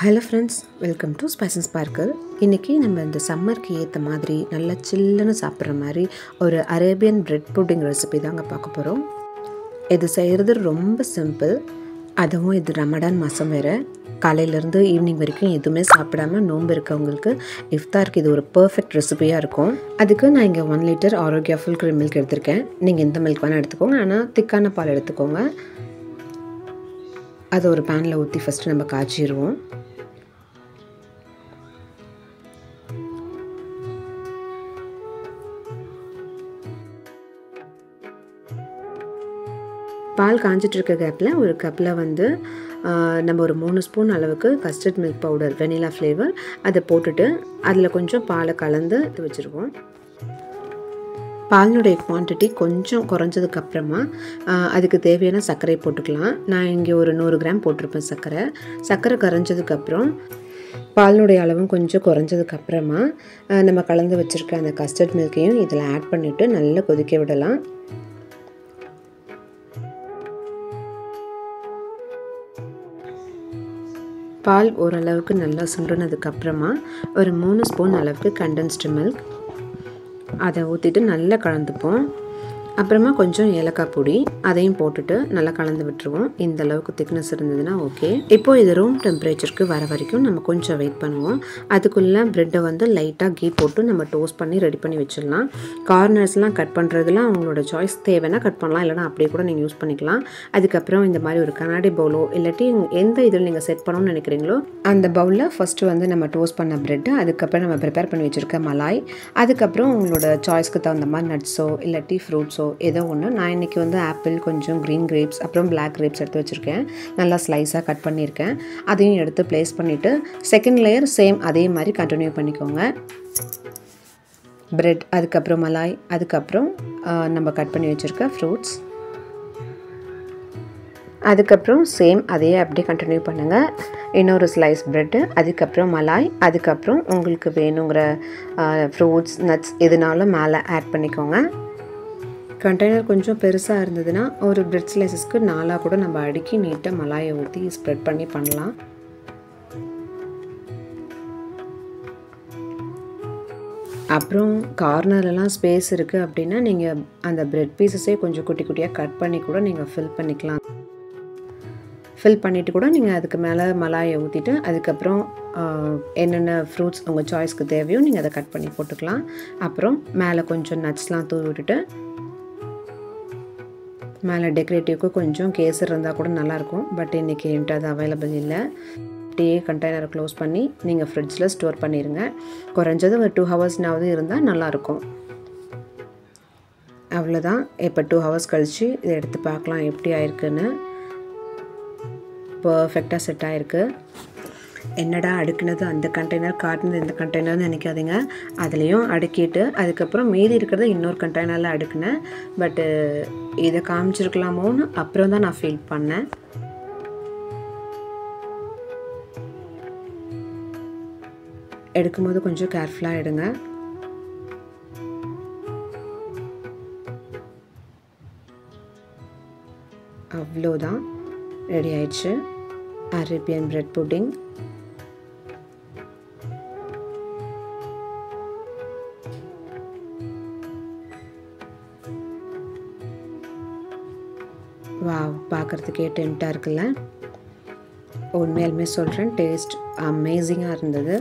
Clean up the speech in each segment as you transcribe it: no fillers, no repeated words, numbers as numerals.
Hello friends, welcome to Spice and Sparkle. இன்னைக்கு நம்ம இந்த சம்மருக்கு ஏற்ற மாதிரி நல்ல சில்லுன்னு சாப்பிட்ற மாதிரி ஒரு அரேபியன் பிரெட் புட்டிங் ரெசிபி தாங்க பார்க்க போகிறோம். இது செய்கிறது ரொம்ப சிம்பிள். அதுவும் இது ரமடான் மாதம் வேறு. காலையிலேருந்து ஈவினிங் வரைக்கும் எதுவுமே சாப்பிடாம நோன்பு இருக்கவங்களுக்கு இஃப்தாருக்கு இது ஒரு பர்ஃபெக்ட் ரெசிபியாக இருக்கும். அதுக்கு நான் இங்கே 1 litre Arokya full cream milk எடுத்திருக்கேன். நீங்கள் எந்த மில்க் வேணால் எடுத்துக்கோங்க, ஆனால் திக்கான பால் எடுத்துக்கோங்க. அதை ஒரு பேனில் ஊற்றி ஃபஸ்ட்டு நம்ம காய்ச்சிடுவோம். பால் காஞ்சிட்டு இருக்க கேப்பில் ஒரு கப்பில் வந்து நம்ம ஒரு 3 ஸ்பூன் அளவுக்கு custard milk powder vanilla flavour அதை போட்டுட்டு அதில் கொஞ்சம் பாலை கலந்து வச்சுருவோம். பாலினுடைய குவான்டிட்டி கொஞ்சம் குறைஞ்சதுக்கப்புறமா அதுக்கு தேவையான சர்க்கரை போட்டுக்கலாம். நான் இங்கே ஒரு 100 கிராம் போட்டிருப்பேன் சர்க்கரை கரைஞ்சதுக்கப்புறம் பாலினுடைய அளவும் கொஞ்சம் குறைஞ்சதுக்கப்புறமா நம்ம கலந்து வச்சுருக்க அந்த கஸ்டர்ட் மில்க்கையும் இதில் ஆட் பண்ணிவிட்டு நல்லா கொதிக்க விடலாம். பால் ஓரளவுக்கு நல்லா சுண்டுனதுக்கப்புறமா ஒரு 3 ஸ்பூன் அளவுக்கு கண்டென்ஸ்டு மில்க் அதை ஊற்றிட்டு நல்லா கலந்துப்போம். அப்புறமா கொஞ்சம் ஏலக்காய் பொடி அதையும் போட்டுட்டு நல்லா கலந்து விட்டுருவோம். இந்த அளவுக்கு திக்னஸ் இருந்ததுன்னா ஓகே. இப்போது இது ரூம் டெம்பரேச்சருக்கு வர வரைக்கும் நம்ம கொஞ்சம் வெயிட் பண்ணுவோம். அதுக்குள்ளே ப்ரெட்டை வந்து லைட்டாக கீ போட்டு நம்ம டோஸ்ட் பண்ணி ரெடி பண்ணி வச்சிடலாம். கார்னர்ஸ்லாம் கட் பண்ணுறதுலாம் அவங்களோட சாய்ஸ், தேவைன்னா கட் பண்ணலாம், இல்லைனா அப்படியே கூட நீங்கள் யூஸ் பண்ணிக்கலாம். அதுக்கப்புறம் இந்த மாதிரி ஒரு கண்ணாடி பவுலோ இல்லாட்டி எந்த இதில் நீங்கள் செட் பண்ணணும்னு நினைக்கிறீங்களோ அந்த பவுலில் ஃபஸ்ட்டு வந்து நம்ம டோஸ்ட் பண்ண ப்ரெட்டு, அதுக்கப்புறம் நம்ம ப்ரிப்பேர் பண்ணி வச்சுருக்க மலாய், அதுக்கப்புறம் உங்களோட சாய்ஸ்க்கு தகுந்த மாதிரி நட்ஸோ இல்லாட்டி ஃப்ரூட்ஸோ ஏதோ ஒன்று. நான் இன்றைக்கி வந்து ஆப்பிள், கொஞ்சம் க்ரீன் கிரேப்ஸ், அப்புறம் பிளாக் கிரேப்ஸ் எடுத்து வச்சுருக்கேன். நல்லா ஸ்லைஸாக கட் பண்ணியிருக்கேன். அதையும் எடுத்து ப்ளேஸ் பண்ணிவிட்டு செகண்ட் லேயர் சேம் அதே மாதிரி கண்டினியூ பண்ணிக்கோங்க. பிரெட், அதுக்கப்புறம் மலாய், அதுக்கப்புறம் நம்ம கட் பண்ணி வச்சுருக்க ஃப்ரூட்ஸ், அதுக்கப்புறம் சேம் அதே அப்படியே கண்டினியூ பண்ணுங்கள். இன்னொரு ஸ்லைஸ் ப்ரெட்டு, அதுக்கப்புறம் மலாய், அதுக்கப்புறம் உங்களுக்கு வேணுங்கிற ஃப்ரூட்ஸ், நட்ஸ் எதுனாலும் மேலே ஆட் பண்ணிக்கோங்க. கண்டெய்னர் கொஞ்சம் பெருசாக இருந்ததுன்னா ஒரு பிரெட் ஸ்லைசஸ்க்கு 4 கூட நம்ம அடுக்கி நீட்டாக மலாயை ஊற்றி ஸ்ப்ரெட் பண்ணி பண்ணலாம். அப்புறம் கார்னர்லாம் ஸ்பேஸ் இருக்குது அப்படின்னா நீங்கள் அந்த பிரெட் பீசஸே கொஞ்சம் குட்டி குட்டியாக கட் பண்ணி கூட நீங்கள் ஃபில் பண்ணிக்கலாம். ஃபில் பண்ணிவிட்டு கூட நீங்கள் அதுக்கு மேலே மலாயை ஊற்றிட்டு அதுக்கப்புறம் என்னென்ன ஃப்ரூட்ஸ் உங்கள் சாய்ஸ்க்கு தேவையோ நீங்கள் அதை கட் பண்ணி போட்டுக்கலாம். அப்புறம் மேலே கொஞ்சம் நட்ஸ்லாம் தூவி விட்டுட்டு மேலே டெக்கரேட்டிவ்க்கு கொஞ்சம் கேசர் இருந்தால் கூட நல்லாயிருக்கும். பட் இன்றைக்கி என்கிட்ட அது அவைலபிள் இல்லை. அப்படியே கண்டெய்னரை க்ளோஸ் பண்ணி நீங்கள் ஃப்ரிட்ஜில் ஸ்டோர் பண்ணிடுங்க. குறைஞ்சது ஒரு 2 ஹவர்ஸ்னாவது இருந்தால் நல்லாயிருக்கும். அவ்வளோதான். இப்போ 2 ஹவர்ஸ் கழித்து இதை எடுத்து பார்க்கலாம் எப்படி ஆயிருக்குன்னு. பர்ஃபெக்டாக செட் ஆகிருக்கு. என்னடா அடுக்குனது அந்த கண்டெய்னர், காட்டினது இந்த கண்டெய்னர்னு நினைக்காதீங்க. அதுலேயும் அடுக்கிட்டு அதுக்கப்புறம் மீதி இருக்கிறத இன்னொரு கண்டெய்னரில் அடுக்குனேன். பட்டு இதை காமிச்சிருக்கலாமோன்னு அப்புறம் தான் நான் ஃபீல் பண்ணேன். எடுக்கும்போது கொஞ்சம் கேர்ஃபுல்லாக எடுங்க. அவ்வளோதான், ரெடி ஆயிடுச்சு அரேபியன் பிரெட் புட்டிங். வாவ், பார்க்குறதுக்கே டெம்ட்டாக இருக்குல்ல. உண்மையாலுமே சொல்கிறேன், டேஸ்ட் அமேசிங்காக இருந்தது.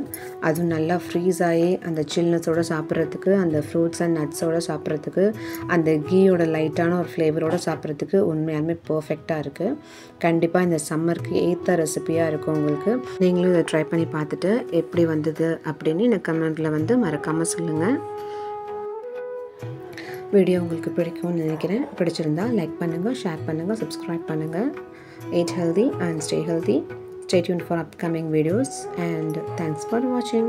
அதுவும் நல்லா ஃப்ரீஸ் ஆகி அந்த சில்னஸோடு சாப்பிட்றதுக்கு, அந்த ஃப்ரூட்ஸ் அண்ட் நட்ஸோடு சாப்பிட்றதுக்கு, அந்த கீயோட லைட்டான ஒரு ஃப்ளேவரோடு சாப்பிட்றதுக்கு உண்மையாலுமே பர்ஃபெக்டாக இருக்குது. கண்டிப்பாக இந்த சம்மருக்கு ஏற்ற ரெசிபியாக இருக்கும் உங்களுக்கு. நீங்களும் இதை ட்ரை பண்ணி பார்த்துட்டு எப்படி வந்தது அப்படின்னு எனக்கு கமெண்ட்டில் வந்து மறக்காமல் சொல்லுங்கள். வீடியோ உங்களுக்கு பிடிக்கும்னு நினைக்கிறேன். பிடிச்சிருந்தா லைக் பண்ணுங்கள், ஷேர் பண்ணுங்கள், சப்ஸ்கிரைப் பண்ணுங்கள். Eat healthy and stay healthy. Stay tuned for upcoming videos and thanks for watching.